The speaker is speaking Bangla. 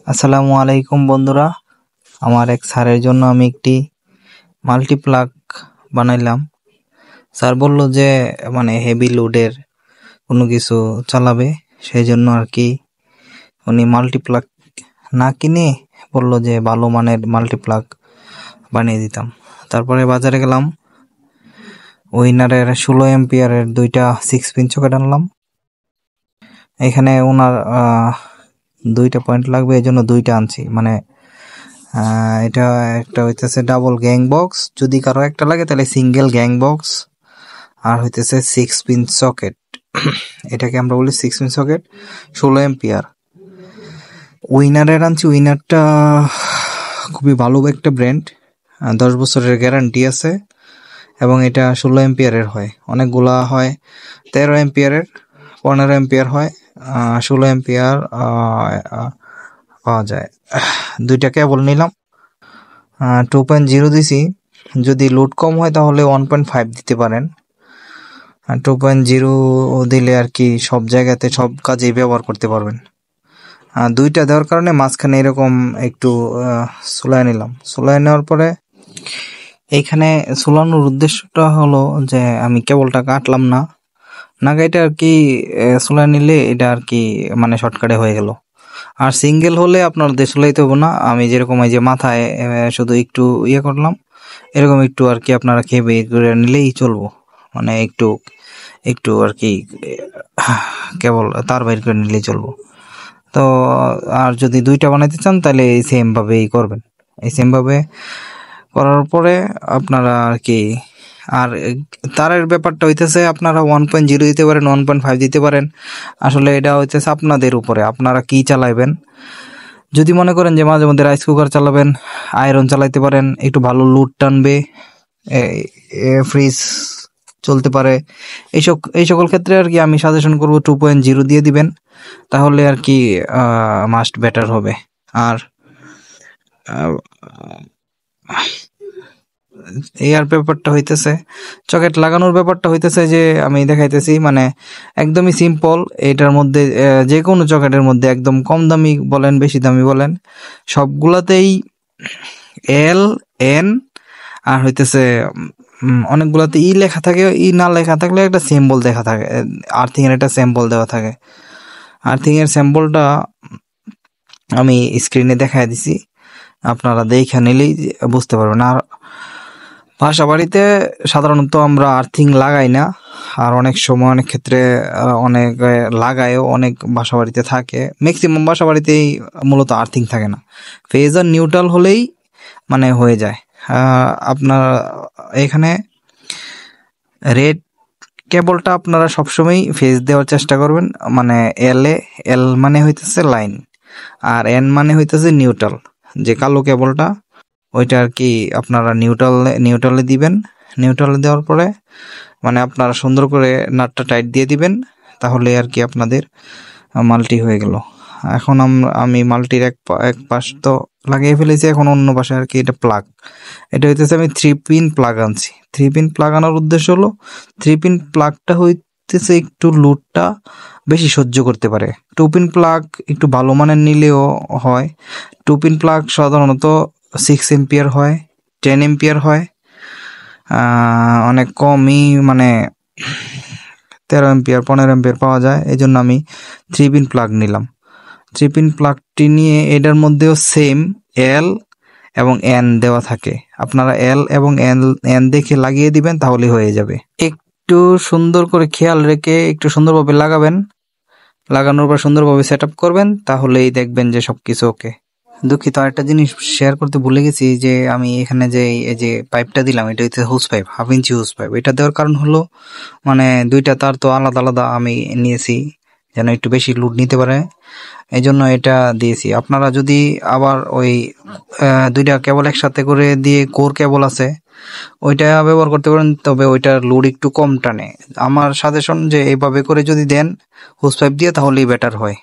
আসসালামু আলাইকুম বন্ধুরা, আমার এক স্যারের জন্য আমি একটি মাল্টিপ্লাগ বানাইলাম। স্যার বলল যে হেভি লোডের কোনো কিছু চালাবে, সেই জন্য আর কি উনি মাল্টিপ্লাগ না কিনে বলল যে ভালো মানের মাল্টিপ্লাগ বানিয়ে দিতাম। তারপরে বাজারে গেলাম, উইনারের 16 এম্পিয়ারের দুইটা 6 পিন সকেট আনলাম। এখানে ওনার 2টা পয়েন্ট লাগবে, এই জন্য 2টা আনছি। এটা একটা হইতেছে ডাবল গ্যাং বক্স, যদি কারো একটা লাগে তাহলে সিঙ্গেল গ্যাং বক্স, আর হইতেছে 6 পিন সকেট। এটাকে আমরা বলি 6 পিন সকেট, 16 এম্পিয়ার। উইনারের আনছি, উইনারটা খুবই ভালো একটা ব্র্যান্ড, 10 বছরের গ্যারান্টি আছে, এবং এটা 16 এম্পিয়ারের হয়। অনেকগুলা হয় 13 এম্পিয়ারের, 15 এম্পিয়ার হয়, 16 এম্পিয়ার পাওয়া যায়। 2টা কেবল নিলাম, 2.0 দিছি। যদি লোড কম হয় তাহলে 1.5 দিতে পারেন। 2.0 দিলে আর কি সব জায়গাতে সব কাজেই ব্যবহার করতে পারবেন। 2টা দেওয়ার কারণে মাঝখানে এরকম একটু সোলায় নিলাম। সোলায় নেওয়ার পরে এইখানে সোলানোর উদ্দেশ্যটা হলো যে আমি কেবলটা কাটলাম না, এটা আর কি সোলায় নিলে এটা আর কি শর্টকাটে হয়ে গেল। আর সিঙ্গেল হলে আপনার সোলাইতে হবে না, আমি যেরকম এই যে মাথায় শুধু একটু করলাম, এরকম একটু আর কি আপনারা খেয়ে করে নিলেই চলবো। একটু একটু আর কি কেবল তার বাইর করে নিলেই চলবো। তো আর যদি 2টা বানাইতে চান তাহলে এই সেম ভাবেই করবেন। এই সেম ভাবে করার পরে আপনারা আর কি, আর তারের ব্যাপারটা হইতেছে আপনারা 1.0 দিতে পারেন, 1.5 দিতে পারেন। আসলে এটা হইতেছে আপনাদের উপরে, আপনারা কি চালাইবেন। যদি মনে করেন যে মাঝে মধ্যে রাইস কুকার চালাবেন, আয়রন চালাইতে পারেন, একটু ভালো লোড টানবে, ফ্রিজ চলতে পারে, এই সকল ক্ষেত্রে আর কি আমি সাজেশন করবো 2.0 দিয়ে দিবেন, তাহলে আর কি মাস্ট বেটার হবে। আর এর ব্যাপারটা হইতেছে, চকেট লাগানোর ব্যাপারটা হইতেছে যে আমি দেখাইতেছি, একদমই সিম্পল। এটার মধ্যে যে কোনো চকেটের মধ্যে একদম কম দামি বলেন বেশি দামি বলেন সবগুলাতেই এল এন আর হইতেছে অনেকগুলাতে ই লেখা থাকে, ই না লেখা থাকলে একটা সিম্বল দেখা থাকে, আর্থিং এর একটা স্যাম্পল দেওয়া থাকে। আর্থিং এর স্যাম্পলটা আমি স্ক্রিনে দেখাই দিছি, আপনারা দেখে নিলেই বুঝতে পারবেন। আর বাসা বাড়িতে সাধারণত আমরা আর্থিং লাগাই না, আর অনেক সময় অনেক ক্ষেত্রে অনেক লাগায়ও, অনেক বাসা বাড়িতে থাকে, ম্যাক্সিমাম বাসা বাড়িতেই মূলত আর্থিং থাকে না। ফেজ আর নিউট্রাল হলেই হয়ে যায়। আপনার এখানে রেড কেবলটা আপনারা সবসময় ফেজ দেওয়ার চেষ্টা করবেন, এল হইতেছে লাইন, আর এন হইতেছে নিউট্রাল। যে কালো কেবলটা ওইটা আর কি আপনারা নিউট্রালে দিবেন। নিউট্রালে দেওয়ার পরে আপনারা সুন্দর করে নাটটা টাইট দিয়ে দিবেন, তাহলে আর কি আপনাদের মাল্টি হয়ে গেল। এখন আমি মাল্টির এক পাশ তো লাগিয়ে ফেলেছি, এখন অন্য পাশে আর কি এটা প্লাগ। এটা হইতেছে আমি 3 পিন প্লাগ আনছি। 3 পিন প্লাগ আনার উদ্দেশ্য হলো 3 পিন প্লাগটা হইতেছে একটু লোডটা বেশি সহ্য করতে পারে। 2 পিন প্লাগ একটু ভালো মানের নিলেও হয়। 2 পিন প্লাগ সাধারণত 6 এম্পিয়ার হয়, 10 এম্পিয়ার হয়, অনেক কমই 13 এম্পিয়ার 15 এম্পিয়ার পাওয়া যায়। এই জন্য আমি 3 পিন প্লাগ নিলাম। 3 পিন প্লাগটি নিয়ে এটার মধ্যেও সেম এল এবং এন দেওয়া থাকে, আপনারা এল এবং এন দেখে লাগিয়ে দিবেন, তাহলে হয়ে যাবে। একটু সুন্দর করে খেয়াল রেখে একটু সুন্দরভাবে লাগাবেন, লাগানোর পর সুন্দরভাবে সেট আপ করবেন, তাহলেই দেখবেন যে সবকিছু ওকে। দুঃখিত, আরেকটা জিনিস শেয়ার করতে ভুলে গেছি, যে আমি এখানে যে এই যে পাইপটা দিলাম, এটা হচ্ছে হুস পাইপ, 1/2 ইঞ্চি হুস পাইপ। এটা দেওয়ার কারণ হলো 2টা তার তো আলাদা আলাদা আমি নিয়েছি, যেন একটু বেশি লোড নিতে পারে, এই জন্য এটা দিয়েছি। আপনারা যদি আবার ওই 2টা কেবল একসাথে করে দিয়ে কোর কেবল আছে, ওইটা ব্যবহার করতে পারেন, তবে ওইটার লোড একটু কম টানে। আমার সাজেশন যে এইভাবে করে যদি দেন হুস পাইপ দিয়ে, তাহলেই বেটার হয়।